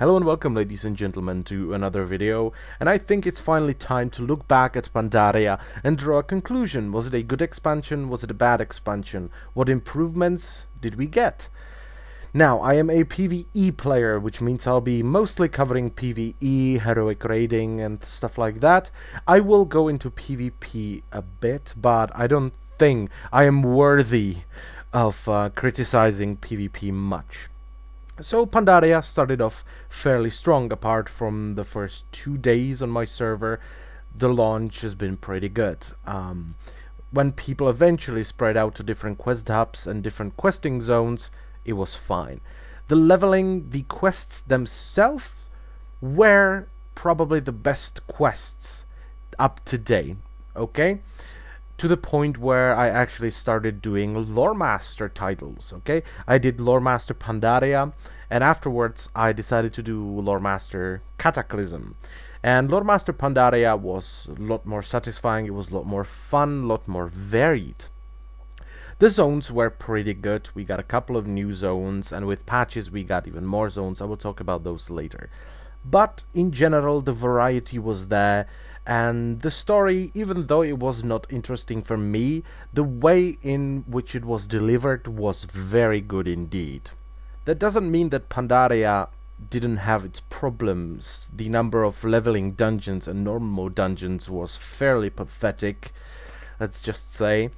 Hello and welcome, ladies and gentlemen, to another video, and I think it's finally time to look back at Pandaria and draw a conclusion. Was it a good expansion? Was it a bad expansion? What improvements did we get? Now, I am a PVE player, which means I'll be mostly covering PVE, heroic raiding and stuff like that. I will go into PvP a bit, but I don't think I am worthy of criticizing PvP much. So Pandaria started off fairly strong. Apart from the first 2 days on my server, the launch has been pretty good. When people eventually spread out to different quest hubs and different questing zones, it was fine. The leveling, the quests themselves were probably the best quests up to date, okay? To the point where I actually started doing Lore Master titles, okay? I did Lore Master Pandaria, and afterwards I decided to do Lore Master Cataclysm. And Lore Master Pandaria was a lot more satisfying, it was a lot more fun, a lot more varied. The zones were pretty good. We got a couple of new zones, and with patches we got even more zones. I will talk about those later. But in general, the variety was there, and the story, even though it was not interesting for me, the way in which it was delivered was very good indeed. That doesn't mean that Pandaria didn't have its problems. The number of leveling dungeons and normal dungeons was fairly pathetic, let's just say.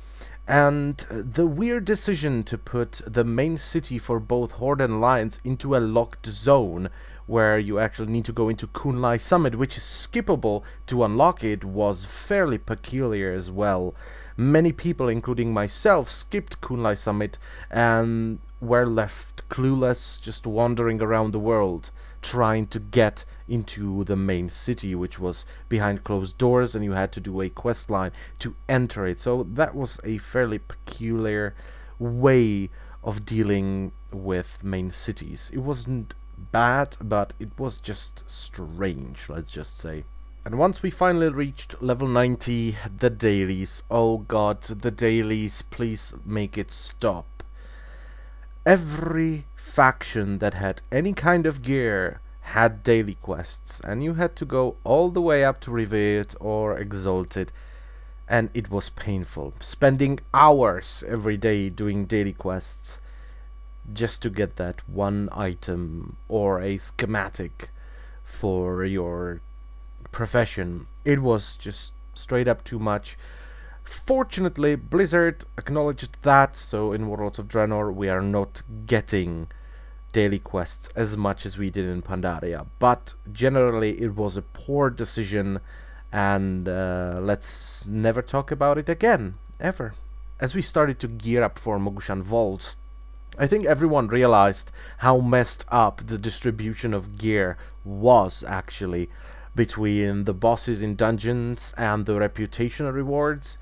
And the weird decision to put the main city for both Horde and Alliance into a locked zone, where you actually need to go into Kunlai Summit, which is skippable to unlock it, was fairly peculiar as well. Many people, including myself, skipped Kunlai Summit and were left clueless, just wandering around the world, trying to get into the main city, which was behind closed doors, and you had to do a quest line to enter it. So that was a fairly peculiar way of dealing with main cities. It wasn't bad, but it was just strange, let's just say. And once we finally reached level 90, the dailies, oh god, the dailies, please make it stop. Every faction that had any kind of gear had daily quests, and you had to go all the way up to Revered or Exalted, and it was painful, spending hours every day doing daily quests just to get that one item or a schematic for your profession. It was just straight up too much. Fortunately, Blizzard acknowledged that, so in Warlords of Draenor we are not getting daily quests as much as we did in Pandaria, but generally it was a poor decision, and let's never talk about it again, ever. As we started to gear up for Mogushan Vaults, I think everyone realized how messed up the distribution of gear was actually between the bosses in dungeons and the reputational rewards.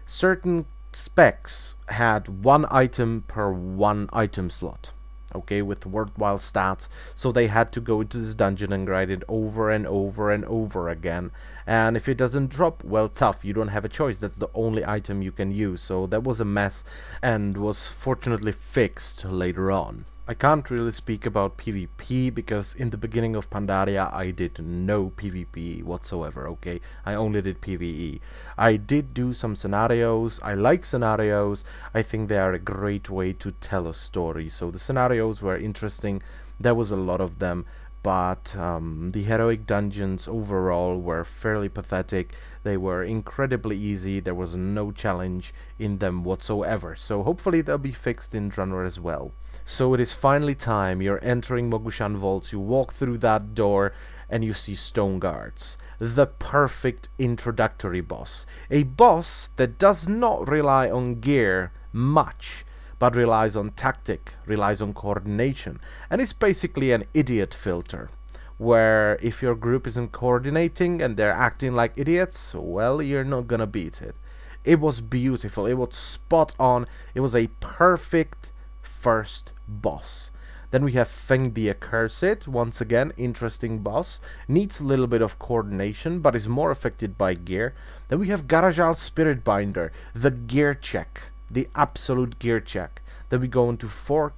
Certain specs had one item per one item slot, okay, with worthwhile stats, so they had to go into this dungeon and grind it over and over and over again, and if it doesn't drop, well, tough, you don't have a choice, that's the only item you can use. So that was a mess and was fortunately fixed later on. I can't really speak about PvP because in the beginning of Pandaria I did no PvP whatsoever, okay? I only did PvE. I did do some scenarios. I like scenarios. I think they are a great way to tell a story. So the scenarios were interesting. There was a lot of them, but the heroic dungeons overall were fairly pathetic. They were incredibly easy. There was no challenge in them whatsoever. So hopefully they'll be fixed in Draenor as well. So it is finally time. You're entering Mogushan Vaults. You walk through that door and you see Stone Guards, the perfect introductory boss. A boss that does not rely on gear much, but relies on tactic, relies on coordination, and it's basically an idiot filter, where if your group isn't coordinating and they're acting like idiots, well, you're not gonna beat it. It was beautiful, it was spot on, it was a perfect first boss. Then we have Feng the Accursed, once again, interesting boss, needs a little bit of coordination, but is more affected by gear. Then we have Garajal Spiritbinder, the gear check, the absolute gear check. Then we go into 4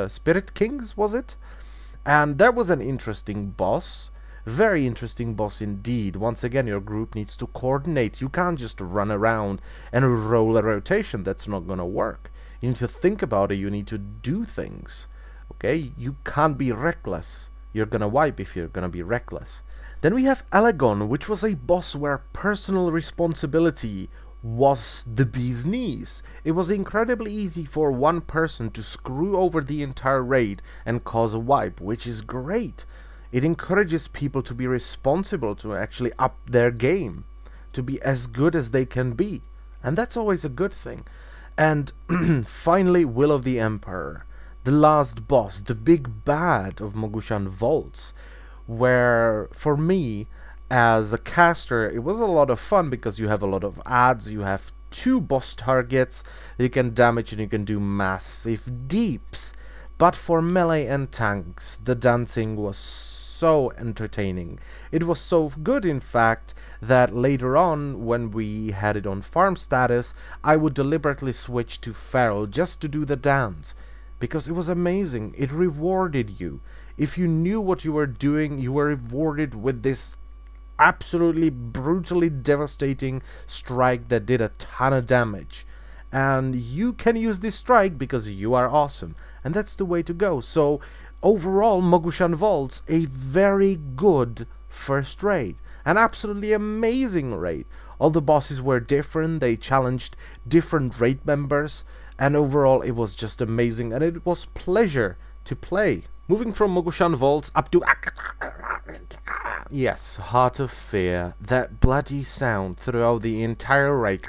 Spirit Kings, was it? And that was an interesting boss. Very interesting boss indeed. Once again, your group needs to coordinate. You can't just run around and roll a rotation. That's not gonna work. You need to think about it. You need to do things. Okay? You can't be reckless. You're gonna wipe if you're gonna be reckless. Then we have Lagoon, which was a boss where personal responsibility was the bee's knees. It was incredibly easy for one person to screw over the entire raid and cause a wipe, which is great. It encourages people to be responsible, to actually up their game, to be as good as they can be. And that's always a good thing. And finally, Will of the Emperor, the last boss, the big bad of Mogushan Vaults, where for me, as a caster, it was a lot of fun because you have a lot of adds, you have 2 boss targets that you can damage and you can do massive deeps. But for melee and tanks, the dancing was so entertaining. It was so good, in fact, that later on, when we had it on farm status, I would deliberately switch to Feral just to do the dance. Because it was amazing. It rewarded you. If you knew what you were doing, you were rewarded with this absolutely brutally devastating strike that did a ton of damage. And you can use this strike because you are awesome. And that's the way to go. So overall, Mogushan Vaults, a very good first raid. An absolutely amazing raid. All the bosses were different. They challenged different raid members. And overall, it was just amazing. And it was pleasure to play. Moving from Mogushan Vaults up to... Yes, Heart of Fear. That bloody sound throughout the entire raid.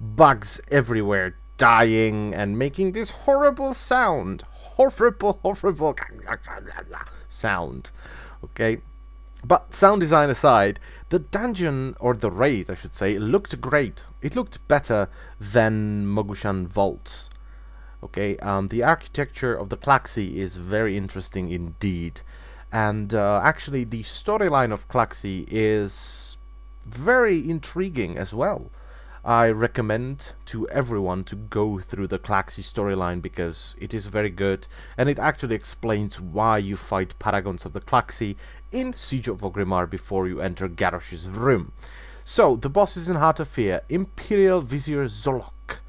Bugs everywhere, dying and making this horrible sound. Horrible sound. Okay? But sound design aside, the dungeon, or the raid I should say, looked great. It looked better than Mogushan Vaults. Okay, the architecture of the Klaxxi is very interesting indeed. And actually the storyline of Klaxxi is very intriguing as well. I recommend to everyone to go through the Klaxxi storyline because it is very good and it actually explains why you fight Paragons of the Klaxxi in Siege of Orgrimmar before you enter Garrosh's room. So, the boss is in Heart of Fear, Imperial Vizier Zolok.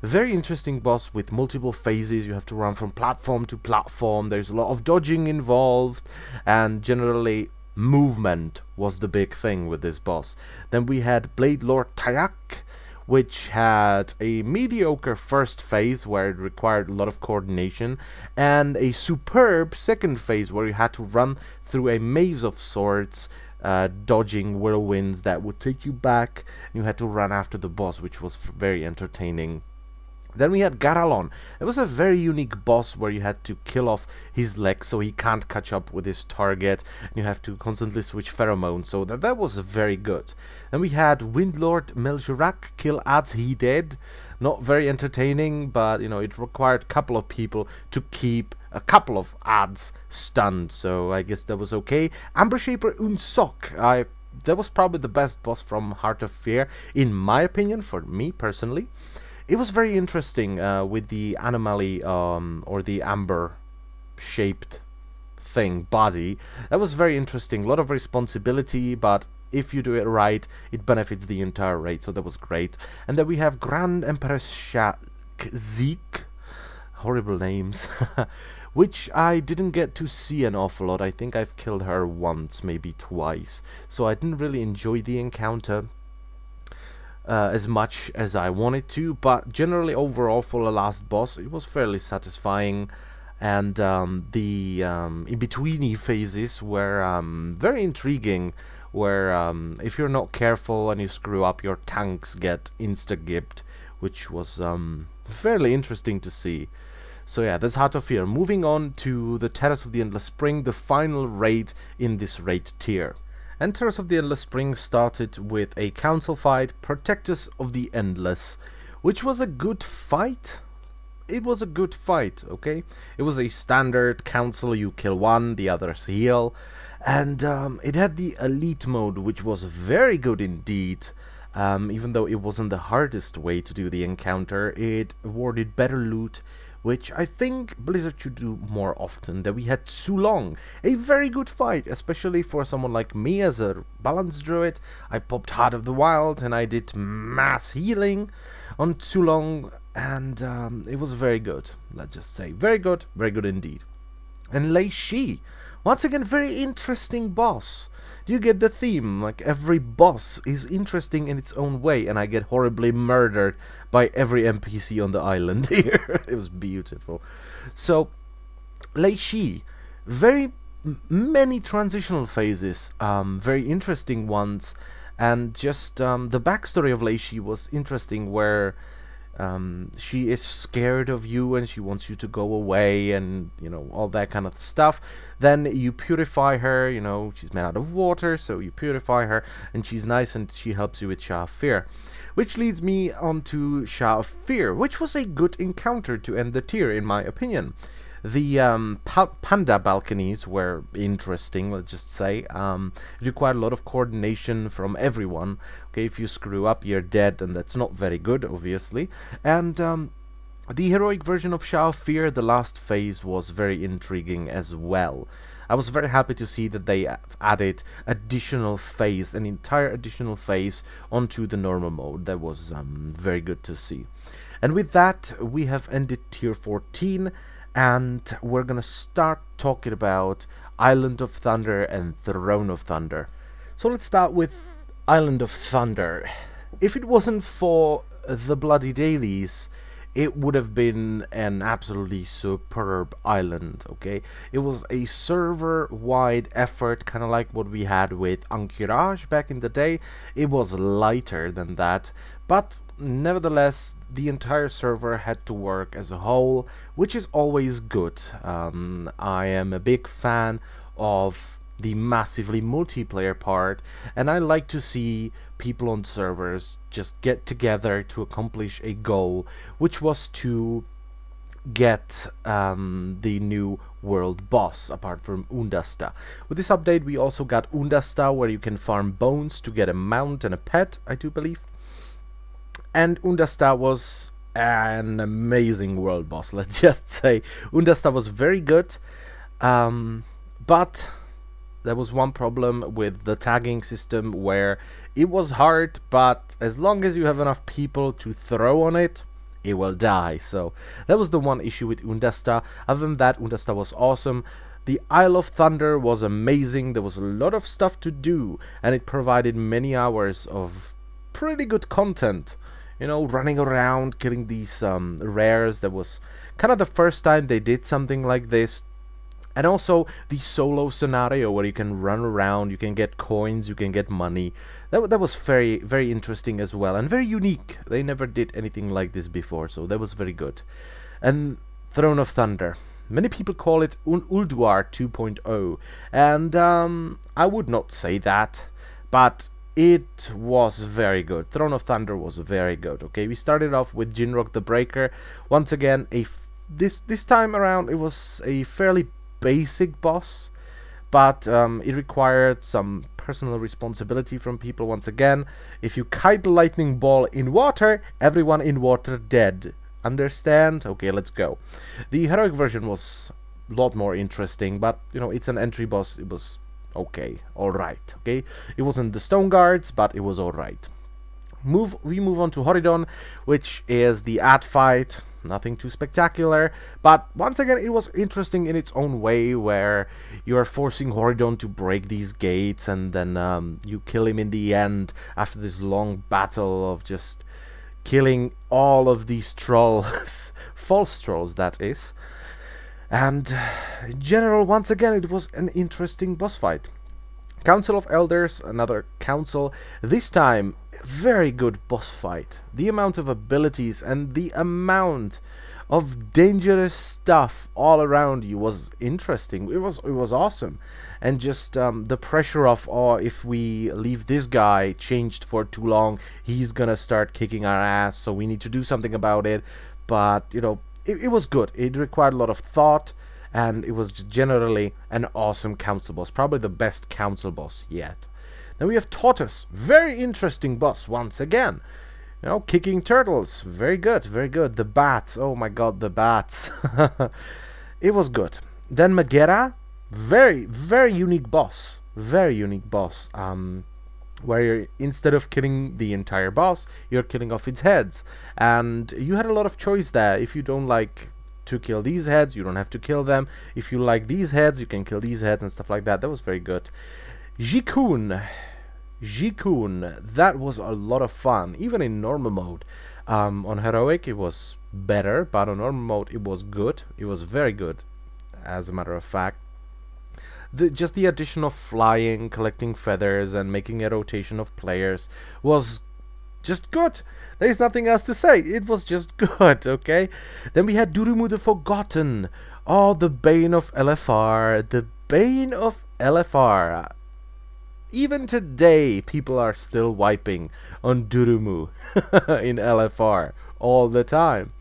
Very interesting boss with multiple phases. You have to run from platform to platform. There's a lot of dodging involved and generally movement was the big thing with this boss. Then we had Blade Lord Tayak, which had a mediocre first phase where it required a lot of coordination and a superb second phase where you had to run through a maze of sorts, dodging whirlwinds that would take you back. You had to run after the boss, which was very entertaining. Then we had Garalon. It was a very unique boss where you had to kill off his legs so he can't catch up with his target. And you have to constantly switch pheromones, so that was very good. Then we had Windlord Meljurak, kill adds he dead. Not very entertaining, but you know, it required a couple of people to keep a couple of adds stunned, so I guess that was okay. Amber Shaper Unsok. That was probably the best boss from Heart of Fear, in my opinion, for me personally. It was very interesting with the anomaly or the amber shaped thing, body. That was very interesting. A lot of responsibility, but if you do it right, it benefits the entire raid, so that was great. And then we have Grand Empress Zik, horrible names, which I didn't get to see an awful lot. I think I've killed her once, maybe twice, so I didn't really enjoy the encounter as much as I wanted to, but generally overall for the last boss it was fairly satisfying, and the in-betweeny phases were very intriguing, where if you're not careful and you screw up, your tanks get insta-gipped, which was fairly interesting to see. So yeah, that's Heart of Fear. Moving on to the Terrace of the Endless Spring, the final raid in this raid tier. And Terrace of the Endless Spring started with a council fight, Protectors of the Endless, which was a good fight. It was a good fight, okay? It was a standard council, you kill one, the others heal. And it had the elite mode, which was very good indeed. Even though it wasn't the hardest way to do the encounter, it awarded better loot, which I think Blizzard should do more often. That we had Sulong, a very good fight, especially for someone like me as a balance druid. I popped Heart of the Wild and I did mass healing on Sulong, and it was very good. Let's just say very good indeed. And Lei Shi, once again, very interesting boss. Do you get the theme? Like, every boss is interesting in its own way, and I get horribly murdered by every NPC on the island here. It was beautiful. So, Lei Shi, very many transitional phases, very interesting ones, and just the backstory of Lei Shi was interesting, where she is scared of you and she wants you to go away, and all that kind of stuff. Then you purify her. She's made out of water, so you purify her, and she's nice, and she helps you with Sha of Fear, which leads me on to Sha of Fear, which was a good encounter to end the tier, in my opinion. The panda balconies were interesting, let's just say. It required a lot of coordination from everyone. Okay, if you screw up, you're dead, and that's not very good, obviously. And the heroic version of Sha of Fear, the last phase, was very intriguing as well. I was very happy to see that they added additional phase, an entire additional phase, onto the normal mode. That was very good to see. And with that, we have ended tier 14. And we're gonna start talking about Island of Thunder and Throne of Thunder. So let's start with Island of Thunder. If it wasn't for the bloody dailies, it would have been an absolutely superb island, okay? It was a server-wide effort, kind of like what we had with Ankiraj back in the day. It was lighter than that, but nevertheless, the entire server had to work as a whole, which is always good. I am a big fan of the massively multiplayer part, and I like to see people on servers just get together to accomplish a goal, which was to get the new world boss, apart from Undasta. With this update, we also got Undasta, where you can farm bones to get a mount and a pet, I do believe. And Undasta was an amazing world boss, let's just say. Undasta was very good, but there was one problem with the tagging system, where it was hard, but as long as you have enough people to throw on it, it will die. So that was the one issue with Undasta. Other than that, Undasta was awesome. The Isle of Thunder was amazing. There was a lot of stuff to do, and it provided many hours of pretty good content. Running around, killing these rares. That was kind of the first time they did something like this. And also the solo scenario, where you can run around, you can get coins, you can get money. That was very, very interesting as well, and very unique. They never did anything like this before, so that was very good. And Throne of Thunder. Many people call it Ulduar 2.0, and I would not say that, but it was very good. Throne of Thunder was very good. Okay, we started off with Jinrock the Breaker. Once again, this time around, it was a fairly basic boss, but it required some personal responsibility from people. Once again, if you kite the lightning ball in water, everyone in water dead. Understand? Okay, let's go. The heroic version was a lot more interesting, but it's an entry boss. It was okay, alright, okay? It wasn't the Stone Guards, but it was alright. We move on to Horidon, which is the ad fight. Nothing too spectacular, but once again, it was interesting in its own way, where you are forcing Horidon to break these gates, and then you kill him in the end after this long battle of just killing all of these trolls, false trolls, that is. And in general, once again, it was an interesting boss fight. Council of Elders, another council. This time, very good boss fight. The amount of abilities and the amount of dangerous stuff all around you was interesting. It was awesome. And just the pressure of, if we leave this guy changed for too long, he's gonna start kicking our ass, so we need to do something about it. But it was good. It required a lot of thought, and it was generally an awesome council boss. Probably the best council boss yet. Then we have Tortoise. Very interesting boss once again. You know, kicking turtles. Very good, very good. The bats. Oh my god, the bats. It was good. Then Megera, very, very unique boss. Very unique boss. Where you're, instead of killing the entire boss, you're killing off its heads. And you had a lot of choice there. If you don't like to kill these heads, you don't have to kill them. If you like these heads, you can kill these heads and stuff like that. That was very good. Jikun. That was a lot of fun, even in normal mode. On heroic it was better, but on normal mode it was good. It was very good, as a matter of fact. Just the addition of flying, collecting feathers, and making a rotation of players was just good. There's nothing else to say. It was just good, okay? Then we had Durumu the Forgotten. Oh, the Bane of LFR. The Bane of LFR. Even today, people are still wiping on Durumu in LFR all the time.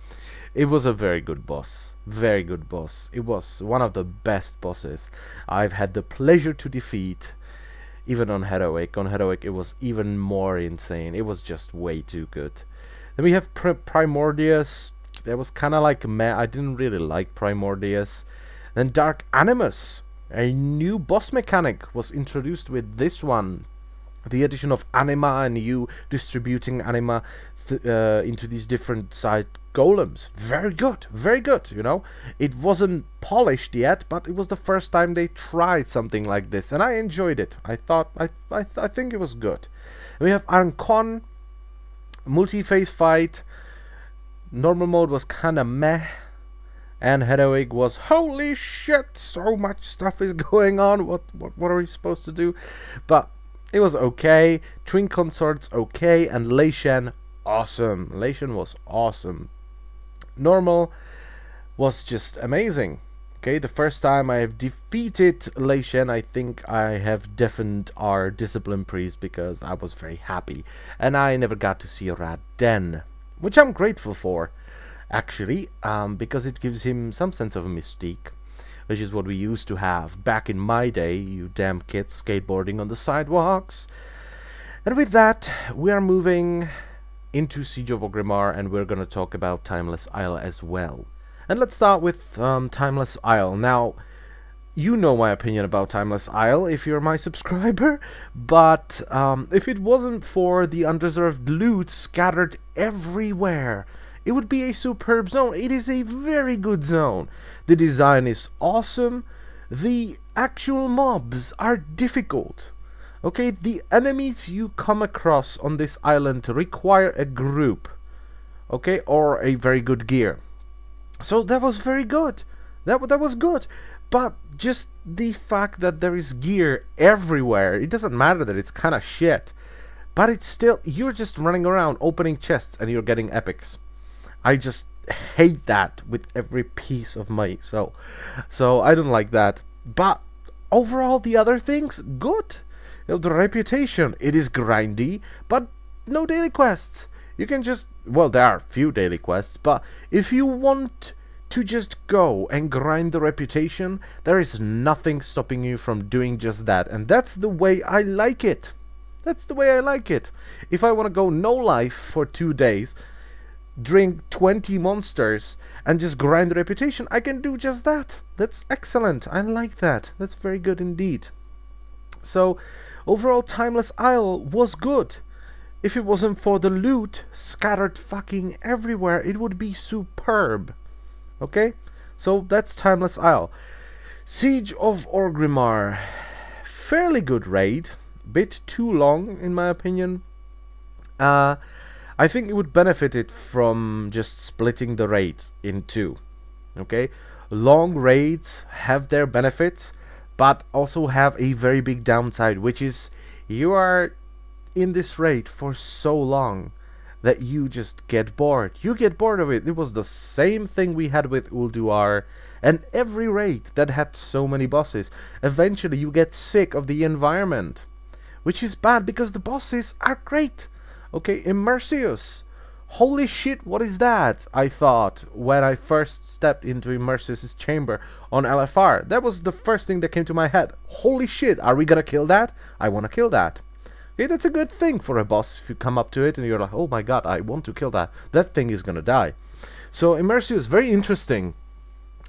It was a very good boss. Very good boss. It was one of the best bosses I've had the pleasure to defeat. Even on heroic. On heroic it was even more insane. It was just way too good. Then we have Primordius. That was kind of like meh. I didn't really like Primordius. Then Dark Animus. A new boss mechanic was introduced with this one. The addition of anima and you distributing anima into these different side golems. Very good, you know. It wasn't polished yet, but it was the first time they tried something like this, and I enjoyed it. I think it was good. And we have Ancon, multi-phase fight. Normal mode was kinda meh, and heroic was holy shit, so much stuff is going on. What are we supposed to do? But it was okay. Twin Consorts okay, and Leishan awesome. Leishan was awesome. Normal was just amazing. Okay, the first time I have defeated Leishan, I think I have deafened our discipline priest because I was very happy, and I never got to see Rad Den, which I'm grateful for, actually, because it gives him some sense of a mystique, which is what we used to have back in my day, you damn kids skateboarding on the sidewalks. And with that, we are moving into Siege of Orgrimmar, and we're going to talk about Timeless Isle as well. And let's start with Timeless Isle. Now, you know my opinion about Timeless Isle if you're my subscriber, but if it wasn't for the undeserved loot scattered everywhere, it would be a superb zone. It is a very good zone. The design is awesome. The actual mobs are difficult. Okay, the enemies you come across on this island require a group, okay, or a very good gear. So that was very good. That was good. But just the fact that there is gear everywhere, it doesn't matter that it's kind of shit, but it's still, you're just running around opening chests and you're getting epics. I just hate that with every piece of my soul. So I don't like that. But overall, the other things, good. You know, the reputation, it is grindy, but no daily quests. You can just, well, there are few daily quests, but if you want to just go and grind the reputation, there is nothing stopping you from doing just that. And that's the way I like it. That's the way I like it. If I want to go no life for 2 days, drink 20 monsters, and just grind the reputation, I can do just that. That's excellent. I like that. That's very good indeed. So, overall, Timeless Isle was good. If it wasn't for the loot scattered fucking everywhere, it would be superb. Okay? So, that's Timeless Isle. Siege of Orgrimmar. Fairly good raid. Bit too long, in my opinion. I think it would benefit it from just splitting the raid in two. Okay? Long raids have their benefits, but also have a very big downside, which is you are in this raid for so long that you just get bored. You get bored of it. It was the same thing we had with Ulduar and every raid that had so many bosses. Eventually you get sick of the environment, which is bad because the bosses are great. Okay, Immersius. Holy shit, what is that? I thought when I first stepped into Immersius' chamber on LFR. That was the first thing that came to my head. Holy shit, are we gonna kill that? I wanna kill that. Okay, that's a good thing for a boss if you come up to it and you're like, oh my god, I want to kill that. That thing is gonna die. So Immersive is very interesting.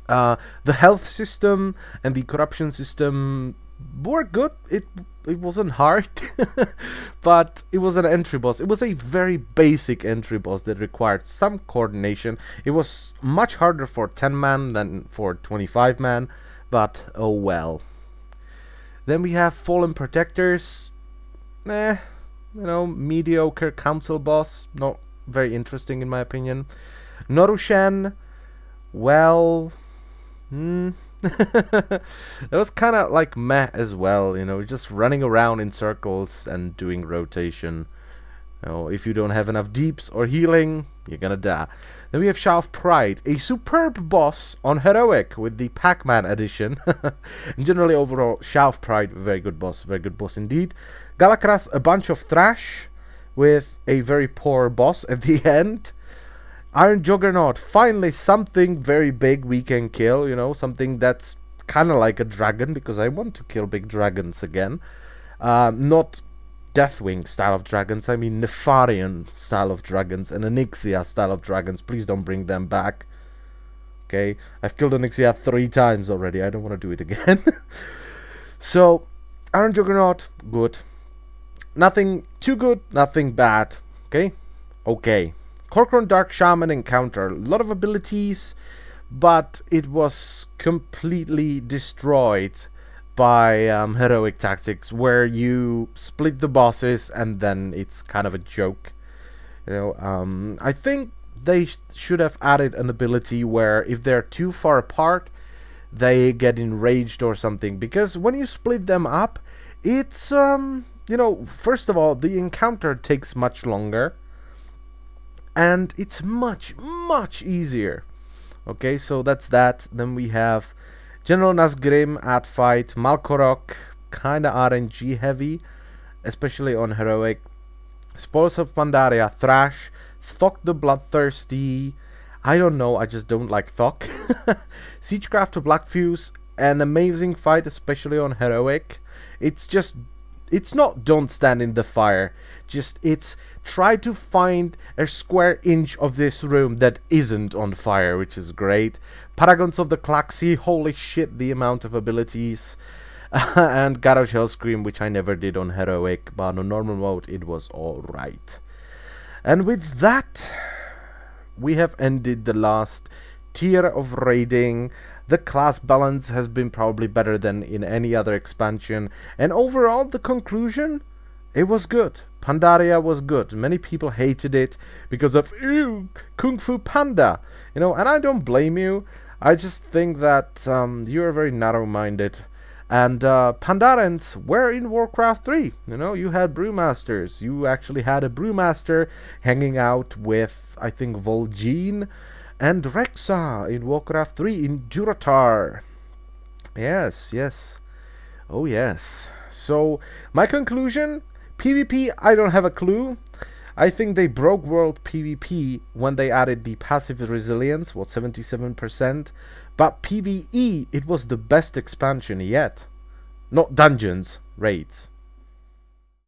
The health system and the corruption system were good. It wasn't hard, but it was an entry boss. It was a very basic entry boss that required some coordination. It was much harder for 10 man than for 25 man, but oh well. Then we have Fallen Protectors. Mediocre council boss. Not very interesting in my opinion. Norushan, well, it was kind of like meh as well, just running around in circles and doing rotation. If you don't have enough deeps or healing, you're gonna die. Then we have Shaw of Pride, a superb boss on Heroic with the Pac-Man edition. And generally overall, Shaw of Pride, very good boss indeed. Galakras, a bunch of trash with a very poor boss at the end. Iron Juggernaut, finally something very big we can kill, something that's kind of like a dragon, because I want to kill big dragons again. Not Deathwing style of dragons, I mean Nefarian style of dragons and Onyxia style of dragons. Please don't bring them back. Okay, I've killed Onyxia 3 times already, I don't want to do it again. So, Iron Juggernaut, good. Nothing too good, nothing bad. Okay. Corcoran Dark Shaman encounter, a lot of abilities, but it was completely destroyed by Heroic Tactics, where you split the bosses and then it's kind of a joke. I think they should have added an ability where if they're too far apart, they get enraged or something, because when you split them up, it's first of all, the encounter takes much longer. And it's much easier. Okay, so that's that. Then we have General Nazgrim at fight, Malkorok, kinda RNG heavy, especially on Heroic. Spoils of Pandaria, Thrash, Thok the Bloodthirsty. I don't know, I just don't like Thok. Siegecraft to Blackfuse, an amazing fight, especially on Heroic. It's not don't stand in the fire, it's try to find a square inch of this room that isn't on fire, which is great. Paragons of the Klaxxi, holy shit, the amount of abilities. And Garage Hellscream, which I never did on Heroic, but on normal mode it was alright. And with that, we have ended the last tier of raiding. The class balance has been probably better than in any other expansion, and overall the conclusion, it was good. Pandaria was good. Many people hated it because of ew, Kung Fu Panda, and I don't blame you. I just think that you are very narrow-minded, and Pandarians were in Warcraft 3. You had brewmasters. You actually had a brewmaster hanging out with, I think, Vol'jin and Rexa in Warcraft 3 in Durotar. Yes. Oh yes. So, my conclusion, PvP, I don't have a clue. I think they broke world PvP when they added the passive resilience, 77%. But PvE, it was the best expansion yet. Not dungeons, raids.